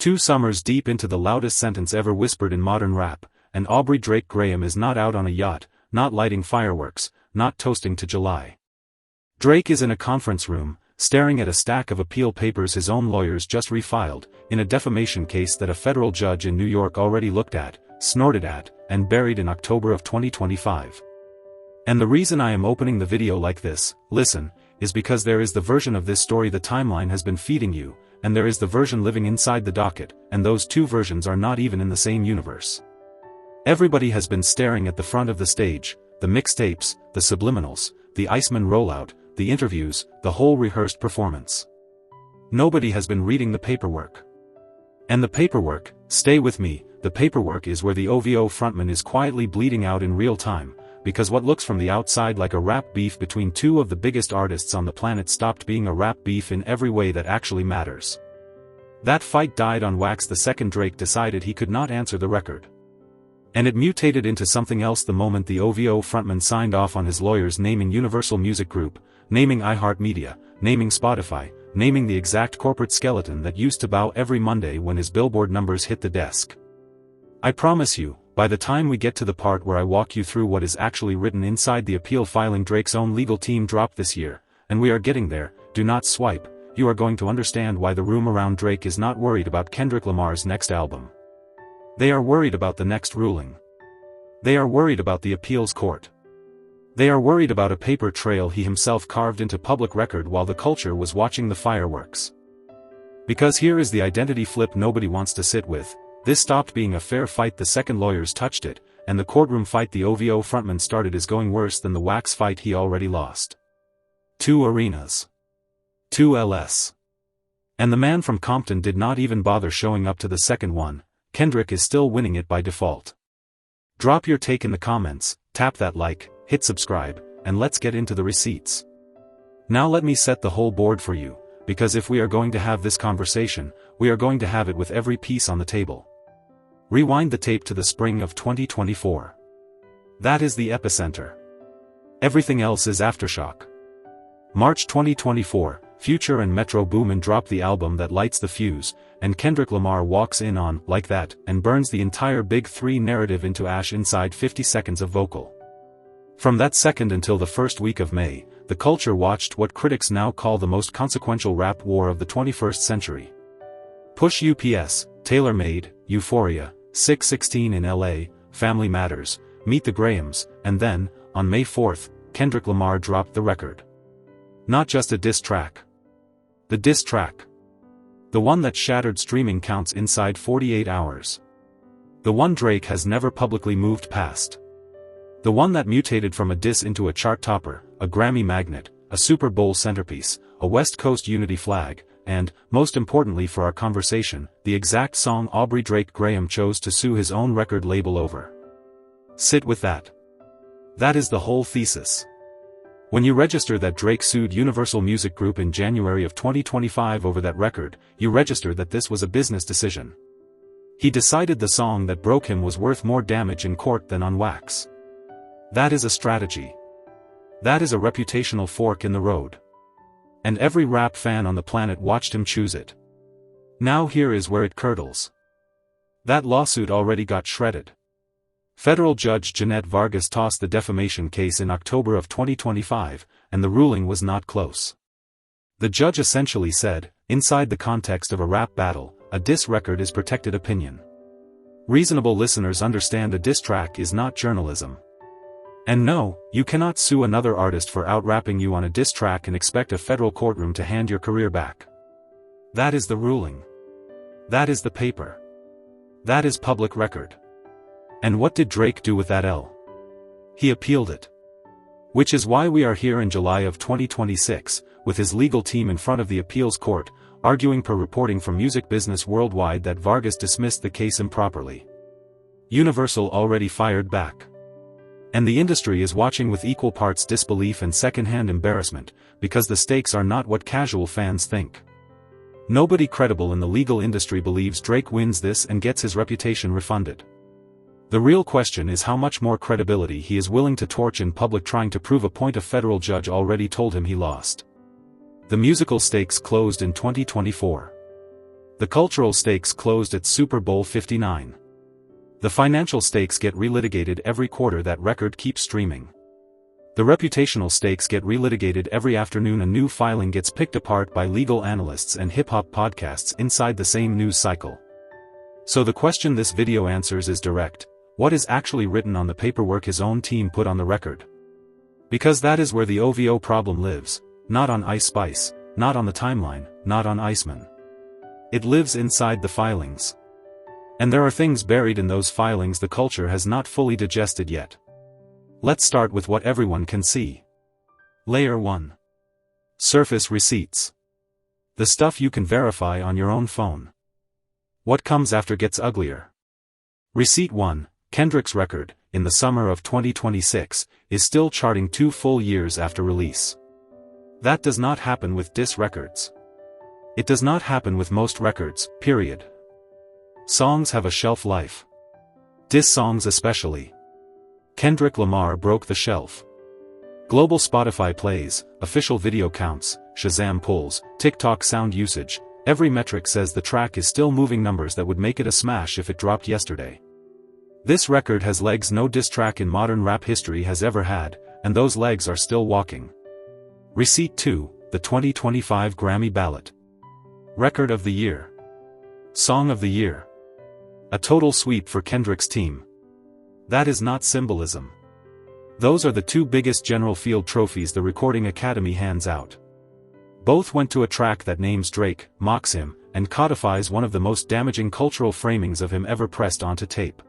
2 summers deep into the loudest sentence ever whispered in modern rap, and Aubrey Drake Graham is not out on a yacht, not lighting fireworks, not toasting to July. Drake is in a conference room, staring at a stack of appeal papers his own lawyers just refiled, in a defamation case that a federal judge in New York already looked at, snorted at, and buried in October of 2025. And the reason I am opening the video like this, listen, is because there is the version of this story the timeline has been feeding you, and there is the version living inside the docket, and those 2 versions are not even in the same universe. Everybody has been staring at the front of the stage, the mixtapes, the subliminals, the Iceman rollout, the interviews, the whole rehearsed performance. Nobody has been reading the paperwork. And the paperwork, stay with me, the paperwork is where the OVO frontman is quietly bleeding out in real time, because what looks from the outside like a rap beef between 2 of the biggest artists on the planet stopped being a rap beef in every way that actually matters. That fight died on wax the second Drake decided he could not answer the record. And it mutated into something else the moment the OVO frontman signed off on his lawyers naming Universal Music Group, naming iHeartMedia, naming Spotify, naming the exact corporate skeleton that used to bow every Monday when his Billboard numbers hit the desk. I promise you, by the time we get to the part where I walk you through what is actually written inside the appeal filing Drake's own legal team dropped this year, and we are getting there, do not swipe, you are going to understand why the room around Drake is not worried about Kendrick Lamar's next album. They are worried about the next ruling. They are worried about the appeals court. They are worried about a paper trail he himself carved into public record while the culture was watching the fireworks. Because here is the identity flip nobody wants to sit with. This stopped being a fair fight the second lawyers touched it, and the courtroom fight the OVO frontman started is going worse than the wax fight he already lost. 2 arenas. 2 LS. And the man from Compton did not even bother showing up to the second one. Kendrick is still winning it by default. Drop your take in the comments, tap that like, hit subscribe, and let's get into the receipts. Now let me set the whole board for you, because if we are going to have this conversation, we are going to have it with every piece on the table. Rewind the tape to the spring of 2024. That is the epicenter. Everything else is aftershock. March 2024, Future and Metro Boomin drop the album that lights the fuse, and Kendrick Lamar walks in on Like That and burns the entire Big 3 narrative into ash inside 50 seconds of vocal. From that second until the first week of May, the culture watched what critics now call the most consequential rap war of the 21st century. Push UPS, Tailor Made, Euphoria, 616 in LA, Family Matters, Meet the Grahams, and then, on May 4th, Kendrick Lamar dropped the record. Not just a diss track. The diss track. The one that shattered streaming counts inside 48 hours. The one Drake has never publicly moved past. The one that mutated from a diss into a chart topper, a Grammy magnet, a Super Bowl centerpiece, a West Coast unity flag, and, most importantly for our conversation, the exact song Aubrey Drake Graham chose to sue his own record label over. Sit with that. That is the whole thesis. When you register that Drake sued Universal Music Group in January of 2025 over that record, you register that this was a business decision. He decided the song that broke him was worth more damage in court than on wax. That is a strategy. That is a reputational fork in the road. And every rap fan on the planet watched him choose it. Now here is where it curdles. That lawsuit already got shredded. Federal Judge Jeannette Vargas tossed the defamation case in October of 2025, and the ruling was not close. The judge essentially said, inside the context of a rap battle, a diss record is protected opinion. Reasonable listeners understand a diss track is not journalism. And no, you cannot sue another artist for out-rapping you on a diss track and expect a federal courtroom to hand your career back. That is the ruling. That is the paper. That is public record. And what did Drake do with that L? He appealed it. Which is why we are here in July of 2026, with his legal team in front of the appeals court, arguing per reporting from Music Business Worldwide that Vargas dismissed the case improperly. Universal already fired back. And the industry is watching with equal parts disbelief and second-hand embarrassment, because the stakes are not what casual fans think. Nobody credible in the legal industry believes Drake wins this and gets his reputation refunded. The real question is how much more credibility he is willing to torch in public trying to prove a point a federal judge already told him he lost. The musical stakes closed in 2024. The cultural stakes closed at Super Bowl 59. The financial stakes get relitigated every quarter that record keeps streaming. The reputational stakes get relitigated every afternoon a new filing gets picked apart by legal analysts and hip-hop podcasts inside the same news cycle. So the question this video answers is direct: what is actually written on the paperwork his own team put on the record? Because that is where the OVO problem lives, not on Ice Spice, not on the timeline, not on Iceman. It lives inside the filings. And there are things buried in those filings the culture has not fully digested yet. Let's start with what everyone can see. Layer 1. Surface receipts. The stuff you can verify on your own phone. What comes after gets uglier. Receipt 1, Kendrick's record, in the summer of 2026, is still charting 2 full years after release. That does not happen with diss records. It does not happen with most records, period. Songs have a shelf life. Diss songs especially. Kendrick Lamar broke the shelf. Global Spotify plays, official video counts, Shazam pulls, TikTok sound usage, every metric says the track is still moving numbers that would make it a smash if it dropped yesterday. This record has legs no diss track in modern rap history has ever had, and those legs are still walking. Receipt 2, the 2025 Grammy ballot. Record of the Year. Song of the Year. A total sweep for Kendrick's team. That is not symbolism. Those are the 2 biggest General Field trophies the Recording Academy hands out. Both went to a track that names Drake, mocks him, and codifies one of the most damaging cultural framings of him ever pressed onto tape.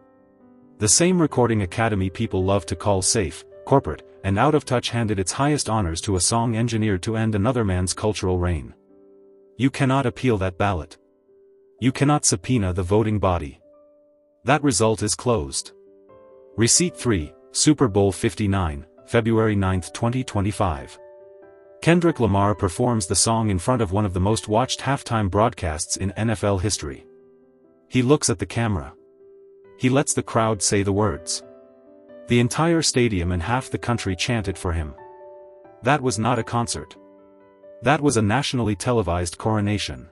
The same Recording Academy people love to call safe, corporate, and out of touch handed its highest honors to a song engineered to end another man's cultural reign. You cannot appeal that ballot. You cannot subpoena the voting body. That result is closed. Receipt 3, Super Bowl 59, February 9, 2025. Kendrick Lamar performs the song in front of one of the most watched halftime broadcasts in NFL history. He looks at the camera. He lets the crowd say the words. The entire stadium and half the country chanted for him. That was not a concert. That was a nationally televised coronation.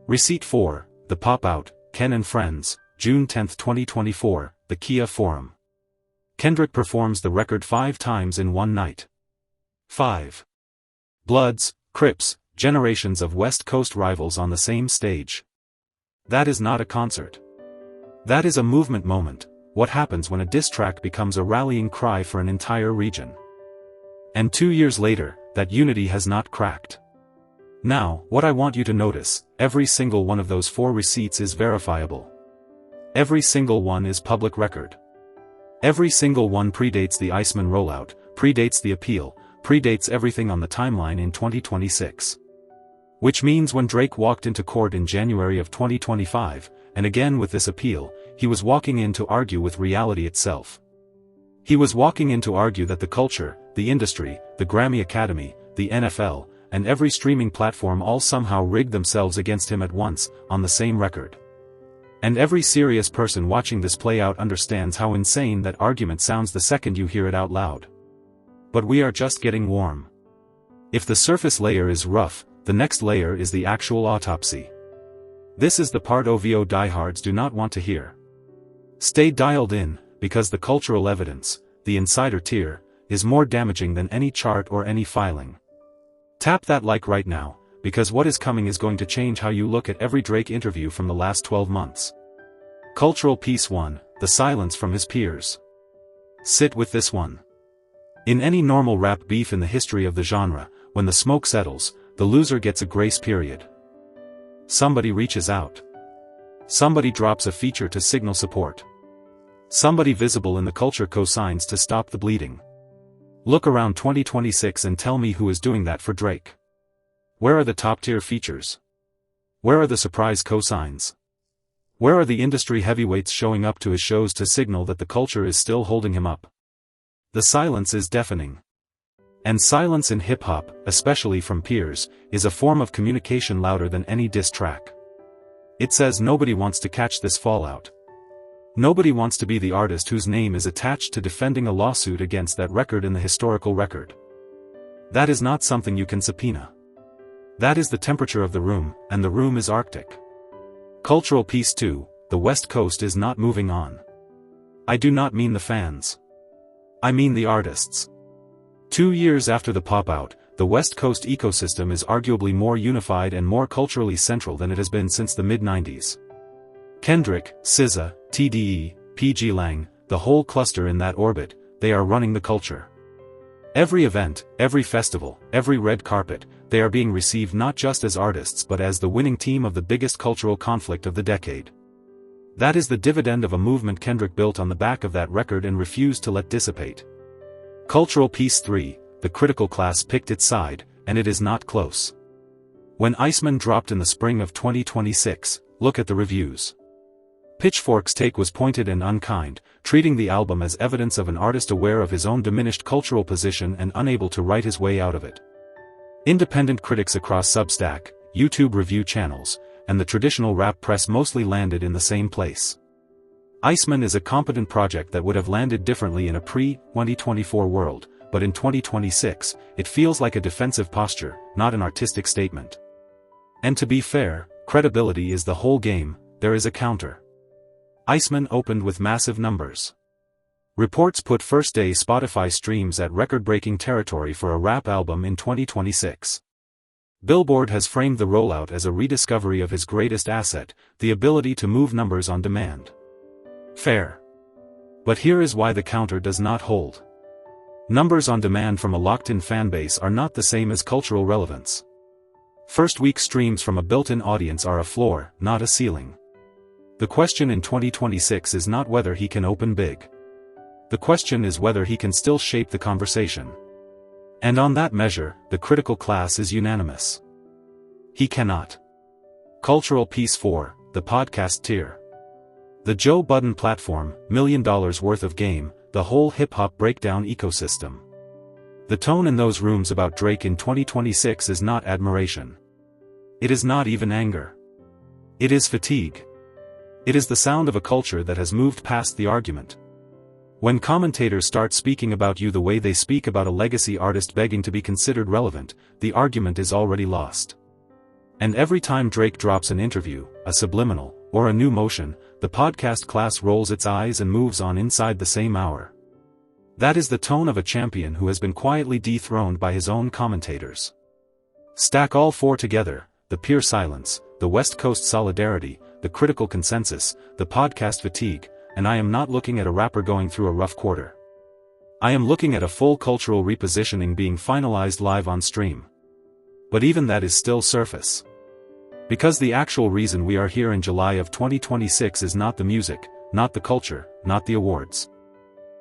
Receipt 4, The Pop-Out, Ken and Friends, June 10, 2024, the Kia Forum. Kendrick performs the record 5 times in one night. 5. Bloods, Crips, generations of West Coast rivals on the same stage. That is not a concert. That is a movement moment, what happens when a diss track becomes a rallying cry for an entire region. And 2 years later, that unity has not cracked. Now, what I want you to notice, every single one of those 4 receipts is verifiable. Every single one is public record. Every single one predates the Iceman rollout, predates the appeal, predates everything on the timeline in 2026. Which means when Drake walked into court in January of 2025, and again with this appeal, he was walking in to argue with reality itself. He was walking in to argue that the culture, the industry, the Grammy Academy, the NFL, and every streaming platform all somehow rigged themselves against him at once, on the same record. And every serious person watching this play out understands how insane that argument sounds the second you hear it out loud. But we are just getting warm. If the surface layer is rough, the next layer is the actual autopsy. This is the part OVO diehards do not want to hear. Stay dialed in, because the cultural evidence, the insider tier, is more damaging than any chart or any filing. Tap that like right now, because what is coming is going to change how you look at every Drake interview from the last 12 months. Cultural piece 1, the silence from his peers. Sit with this one. In any normal rap beef in the history of the genre, when the smoke settles, the loser gets a grace period. Somebody reaches out. Somebody drops a feature to signal support. Somebody visible in the culture co-signs to stop the bleeding. Look around 2026 and tell me who is doing that for Drake. Where are the top-tier features? Where are the surprise cosigns? Where are the industry heavyweights showing up to his shows to signal that the culture is still holding him up? The silence is deafening. And silence in hip-hop, especially from peers, is a form of communication louder than any diss track. It says nobody wants to catch this fallout. Nobody wants to be the artist whose name is attached to defending a lawsuit against that record in the historical record. That is not something you can subpoena. That is the temperature of the room, and the room is Arctic. Cultural Piece 2, the West Coast is not moving on. I do not mean the fans. I mean the artists. 2 years after the pop-out, the West Coast ecosystem is arguably more unified and more culturally central than it has been since the mid-90s. Kendrick, SZA, TDE, PG Lang, the whole cluster in that orbit, they are running the culture. Every event, every festival, every red carpet, they are being received not just as artists but as the winning team of the biggest cultural conflict of the decade. That is the dividend of a movement Kendrick built on the back of that record and refused to let dissipate. Cultural Piece 3, the critical class picked its side, and it is not close. When Iceman dropped in the spring of 2026, look at the reviews. Pitchfork's take was pointed and unkind, treating the album as evidence of an artist aware of his own diminished cultural position and unable to write his way out of it. Independent critics across Substack, YouTube review channels, and the traditional rap press mostly landed in the same place. Iceman is a competent project that would have landed differently in a pre-2024 world, but in 2026, it feels like a defensive posture, not an artistic statement. And to be fair, credibility is the whole game. There is a counter. Iceman opened with massive numbers. Reports put first-day Spotify streams at record-breaking territory for a rap album in 2026. Billboard has framed the rollout as a rediscovery of his greatest asset, the ability to move numbers on demand. Fair. But here is why the counter does not hold. Numbers on demand from a locked-in fanbase are not the same as cultural relevance. First-week streams from a built-in audience are a floor, not a ceiling. The question in 2026 is not whether he can open big. The question is whether he can still shape the conversation. And on that measure, the critical class is unanimous. He cannot. Cultural Piece 4, the podcast tier. The Joe Budden platform, $1 million worth of game, the whole hip-hop breakdown ecosystem. The tone in those rooms about Drake in 2026 is not admiration. It is not even anger. It is fatigue. It is the sound of a culture that has moved past the argument. When commentators start speaking about you the way they speak about a legacy artist begging to be considered relevant, the argument is already lost. And every time Drake drops an interview, a subliminal, or a new motion, the podcast class rolls its eyes and moves on inside the same hour. That is the tone of a champion who has been quietly dethroned by his own commentators. Stack all four together, the pure silence, the West Coast solidarity, the critical consensus, the podcast fatigue, and I am not looking at a rapper going through a rough quarter. I am looking at a full cultural repositioning being finalized live on stream. But even that is still surface. Because the actual reason we are here in July of 2026 is not the music, not the culture, not the awards.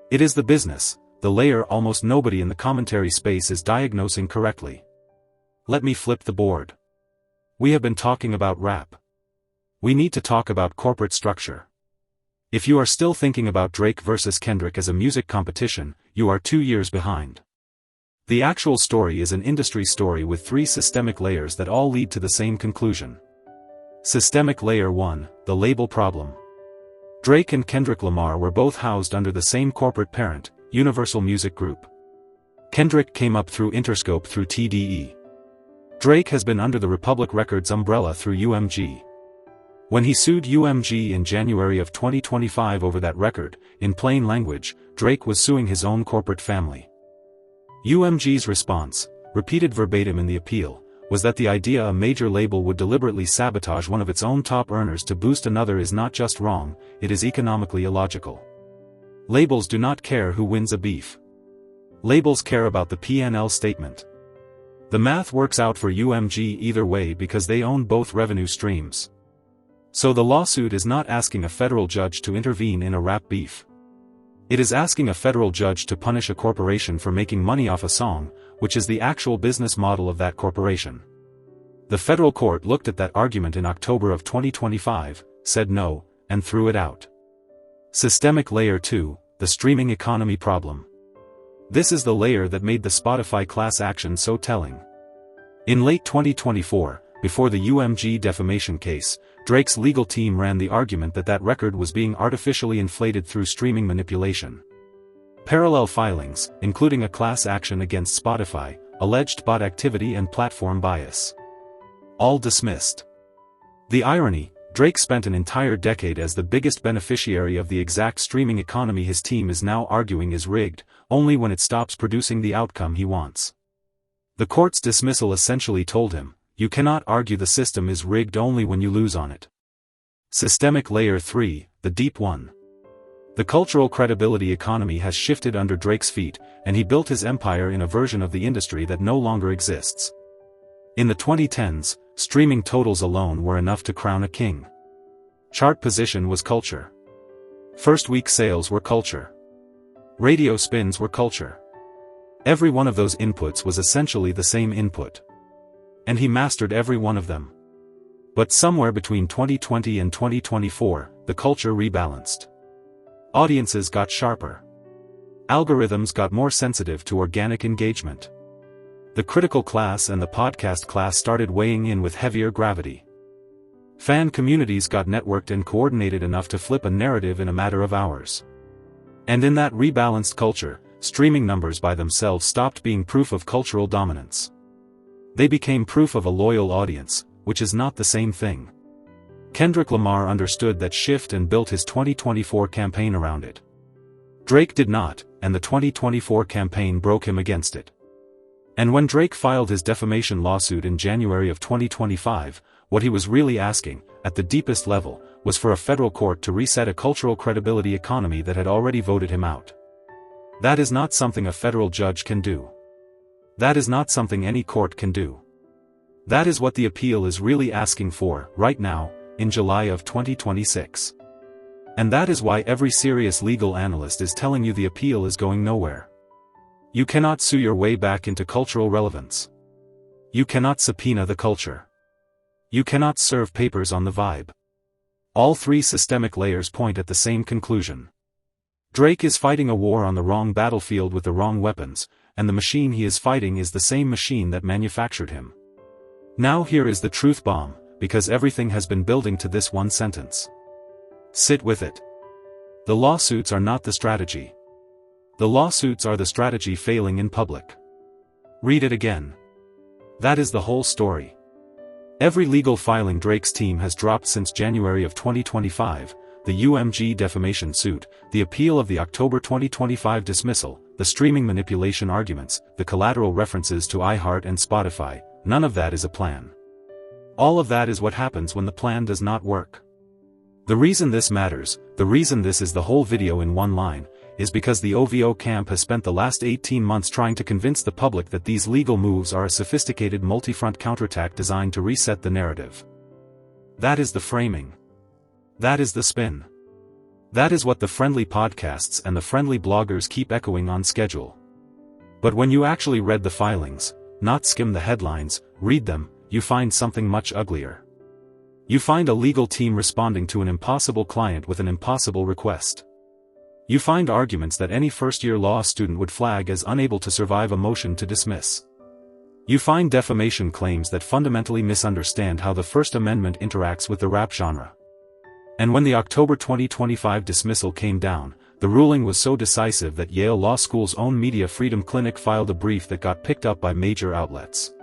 It is the business, the layer almost nobody in the commentary space is diagnosing correctly. Let me flip the board. We have been talking about rap. We need to talk about corporate structure. If you are still thinking about Drake versus Kendrick as a music competition, you are 2 years behind. The actual story is an industry story with 3 systemic layers that all lead to the same conclusion. Systemic Layer 1, the label problem. Drake and Kendrick Lamar were both housed under the same corporate parent, Universal Music Group. Kendrick came up through Interscope through TDE. Drake has been under the Republic Records umbrella through UMG. When he sued UMG in January of 2025 over that record, in plain language, Drake was suing his own corporate family. UMG's response, repeated verbatim in the appeal, was that the idea a major label would deliberately sabotage one of its own top earners to boost another is not just wrong, it is economically illogical. Labels do not care who wins a beef. Labels care about the P&L statement. The math works out for UMG either way because they own both revenue streams. So the lawsuit is not asking a federal judge to intervene in a rap beef. It is asking a federal judge to punish a corporation for making money off a song, which is the actual business model of that corporation. The federal court looked at that argument in October of 2025, said no, and threw it out. Systemic Layer 2, the streaming economy problem. This is the layer that made the Spotify class action so telling. In late 2024, before the UMG defamation case, Drake's legal team ran the argument that that record was being artificially inflated through streaming manipulation. Parallel filings, including a class action against Spotify, alleged bot activity and platform bias. All dismissed. The irony, Drake spent an entire decade as the biggest beneficiary of the exact streaming economy his team is now arguing is rigged, only when it stops producing the outcome he wants. The court's dismissal essentially told him, you cannot argue the system is rigged only when you lose on it. Systemic Layer 3, the deep one. The cultural credibility economy has shifted under Drake's feet, and he built his empire in a version of the industry that no longer exists. In the 2010s, streaming totals alone were enough to crown a king. Chart position was culture. First week sales were culture. Radio spins were culture. Every one of those inputs was essentially the same input. And he mastered every one of them. But somewhere between 2020 and 2024, the culture rebalanced. Audiences got sharper. Algorithms got more sensitive to organic engagement. The critical class and the podcast class started weighing in with heavier gravity. Fan communities got networked and coordinated enough to flip a narrative in a matter of hours. And in that rebalanced culture, streaming numbers by themselves stopped being proof of cultural dominance. They became proof of a loyal audience, which is not the same thing. Kendrick Lamar understood that shift and built his 2024 campaign around it. Drake did not, and the 2024 campaign broke him against it. And when Drake filed his defamation lawsuit in January of 2025, what he was really asking, at the deepest level, was for a federal court to reset a cultural credibility economy that had already voted him out. That is not something a federal judge can do. That is not something any court can do. That is what the appeal is really asking for, right now, in July of 2026. And that is why every serious legal analyst is telling you the appeal is going nowhere. You cannot sue your way back into cultural relevance. You cannot subpoena the culture. You cannot serve papers on the vibe. All three systemic layers point at the same conclusion. Drake is fighting a war on the wrong battlefield with the wrong weapons, and the machine he is fighting is the same machine that manufactured him. Now here is the truth bomb, because everything has been building to this one sentence. Sit with it. The lawsuits are not the strategy. The lawsuits are the strategy failing in public. Read it again. That is the whole story. Every legal filing Drake's team has dropped since January of 2025, the UMG defamation suit, the appeal of the October 2025 dismissal, the streaming manipulation arguments, the collateral references to iHeart and Spotify, none of that is a plan. All of that is what happens when the plan does not work. The reason this matters, the reason this is the whole video in one line, is because the OVO camp has spent the last 18 months trying to convince the public that these legal moves are a sophisticated multi-front counterattack designed to reset the narrative. That is the framing. That is the spin. That is what the friendly podcasts and the friendly bloggers keep echoing on schedule. But when you actually read the filings, not skim the headlines, read them, you find something much uglier. You find a legal team responding to an impossible client with an impossible request. You find arguments that any first-year law student would flag as unable to survive a motion to dismiss. You find defamation claims that fundamentally misunderstand how the First Amendment interacts with the rap genre. And when the October 2025 dismissal came down, the ruling was so decisive that Yale Law School's own Media Freedom Clinic filed a brief that got picked up by major outlets.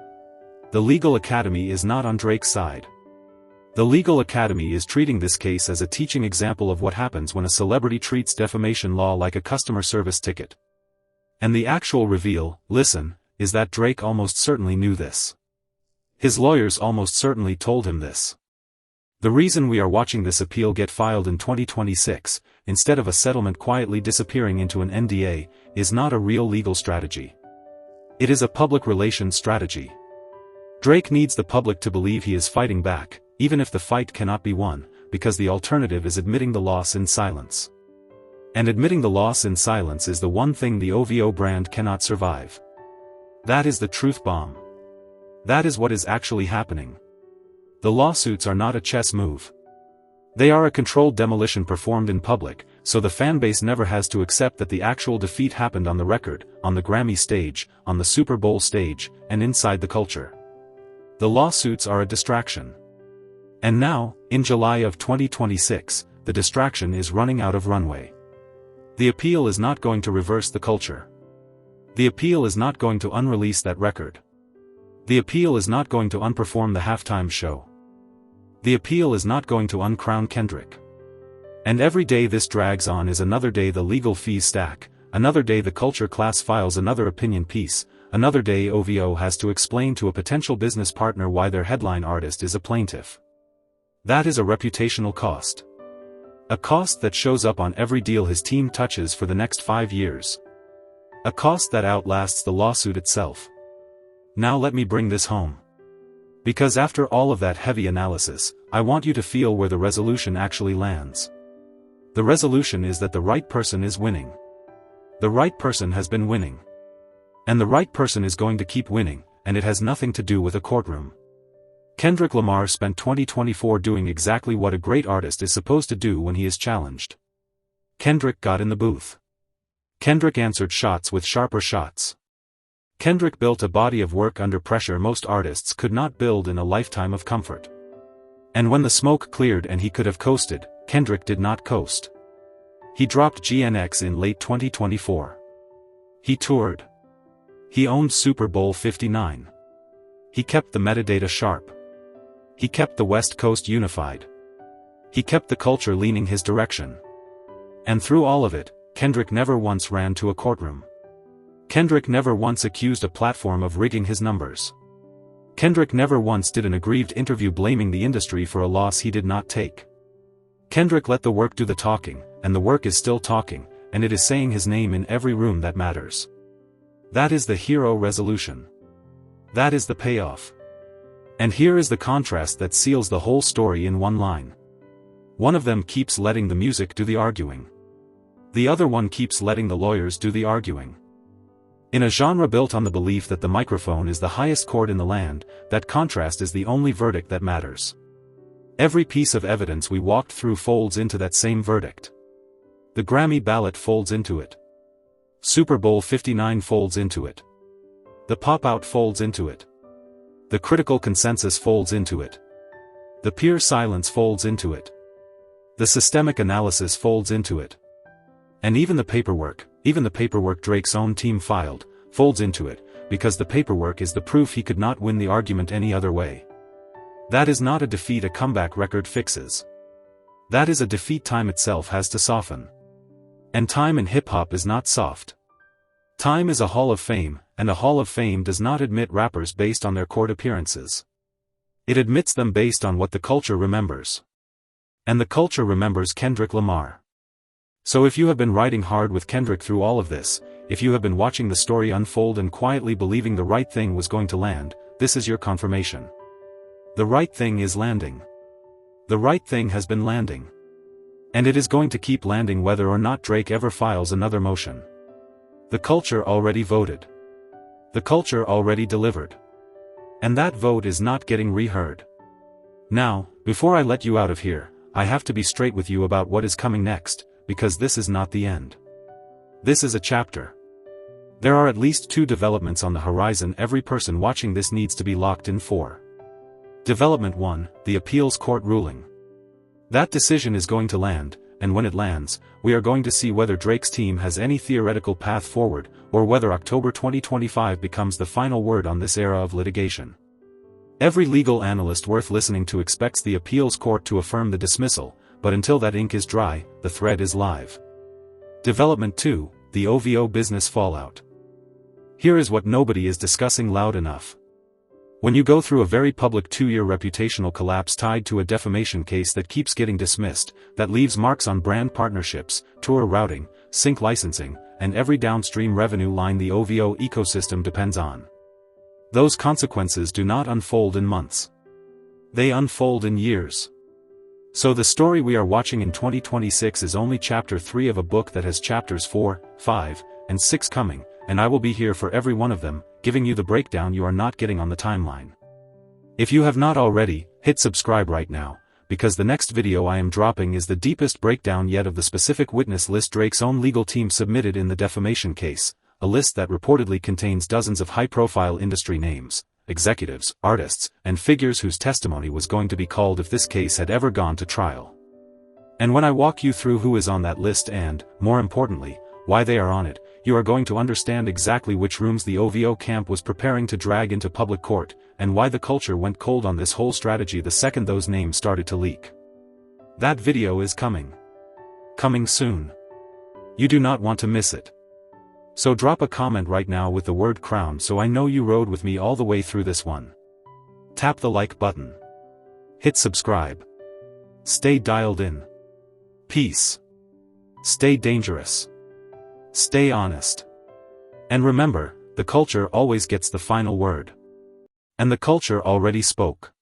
The Legal Academy is not on Drake's side. The Legal Academy is treating this case as a teaching example of what happens when a celebrity treats defamation law like a customer service ticket. And the actual reveal, listen, is that Drake almost certainly knew this. His lawyers almost certainly told him this. The reason we are watching this appeal get filed in 2026, instead of a settlement quietly disappearing into an NDA, is not a real legal strategy. It is a public relations strategy. Drake needs the public to believe he is fighting back, even if the fight cannot be won, because the alternative is admitting the loss in silence. And admitting the loss in silence is the one thing the OVO brand cannot survive. That is the truth bomb. That is what is actually happening. The lawsuits are not a chess move. They are a controlled demolition performed in public, so the fanbase never has to accept that the actual defeat happened on the record, on the Grammy stage, on the Super Bowl stage, and inside the culture. The lawsuits are a distraction. And now, in July of 2026, the distraction is running out of runway. The appeal is not going to reverse the culture. The appeal is not going to unrelease that record. The appeal is not going to unperform the halftime show. The appeal is not going to uncrown Kendrick. And every day this drags on is another day the legal fees stack, another day the culture class files another opinion piece, another day OVO has to explain to a potential business partner why their headline artist is a plaintiff. That is a reputational cost. A cost that shows up on every deal his team touches for the next 5 years. A cost that outlasts the lawsuit itself. Now let me bring this home. Because after all of that heavy analysis, I want you to feel where the resolution actually lands. The resolution is that the right person is winning. The right person has been winning. And the right person is going to keep winning, and it has nothing to do with a courtroom. Kendrick Lamar spent 2024 doing exactly what a great artist is supposed to do when he is challenged. Kendrick got in the booth. Kendrick answered shots with sharper shots. Kendrick built a body of work under pressure most artists could not build in a lifetime of comfort. And when the smoke cleared and he could have coasted, Kendrick did not coast. He dropped GNX in late 2024. He toured. He owned Super Bowl 59. He kept the metadata sharp. He kept the West Coast unified. He kept the culture leaning his direction. And through all of it, Kendrick never once ran to a courtroom. Kendrick never once accused a platform of rigging his numbers. Kendrick never once did an aggrieved interview blaming the industry for a loss he did not take. Kendrick let the work do the talking, and the work is still talking, and it is saying his name in every room that matters. That is the hero resolution. That is the payoff. And here is the contrast that seals the whole story in one line. One of them keeps letting the music do the arguing. The other one keeps letting the lawyers do the arguing. In a genre built on the belief that the microphone is the highest court in the land, that contrast is the only verdict that matters. Every piece of evidence we walked through folds into that same verdict. The Grammy ballot folds into it. Super Bowl 59 folds into it. The pop-out folds into it. The critical consensus folds into it. The peer silence folds into it. The systemic analysis folds into it. And even the paperwork Drake's own team filed, folds into it, because the paperwork is the proof he could not win the argument any other way. That is not a defeat a comeback record fixes. That is a defeat time itself has to soften. And time in hip-hop is not soft. Time is a Hall of Fame, and a Hall of Fame does not admit rappers based on their court appearances. It admits them based on what the culture remembers. And the culture remembers Kendrick Lamar. So if you have been riding hard with Kendrick through all of this, if you have been watching the story unfold and quietly believing the right thing was going to land, this is your confirmation. The right thing is landing. The right thing has been landing. And it is going to keep landing whether or not Drake ever files another motion. The culture already voted. The culture already delivered. And that vote is not getting reheard. Now, before I let you out of here, I have to be straight with you about what is coming next, because this is not the end. This is a chapter. There are at least 2 developments on the horizon every person watching this needs to be locked in for. Development 1, the appeals court ruling. That decision is going to land, and when it lands, we are going to see whether Drake's team has any theoretical path forward, or whether October 2025 becomes the final word on this era of litigation. Every legal analyst worth listening to expects the appeals court to affirm the dismissal, but until that ink is dry, the thread is live. Development 2, the OVO business fallout. Here is what nobody is discussing loud enough. When you go through a very public 2-year reputational collapse tied to a defamation case that keeps getting dismissed, that leaves marks on brand partnerships, tour routing, sync licensing, and every downstream revenue line the OVO ecosystem depends on. Those consequences do not unfold in months. They unfold in years. So the story we are watching in 2026 is only chapter 3 of a book that has chapters 4, 5, and 6 coming, and I will be here for every one of them, giving you the breakdown you are not getting on the timeline. If you have not already, hit subscribe right now, because the next video I am dropping is the deepest breakdown yet of the specific witness list Drake's own legal team submitted in the defamation case, a list that reportedly contains dozens of high-profile industry names, executives, artists, and figures whose testimony was going to be called if this case had ever gone to trial. And when I walk you through who is on that list and, more importantly, why they are on it, you are going to understand exactly which rooms the OVO camp was preparing to drag into public court, and why the culture went cold on this whole strategy the second those names started to leak. That video is coming. Coming soon. You do not want to miss it. So drop a comment right now with the word crown so I know you rode with me all the way through this one. Tap the like button. Hit subscribe. Stay dialed in. Peace. Stay dangerous. Stay honest. And remember, the culture always gets the final word. And the culture already spoke.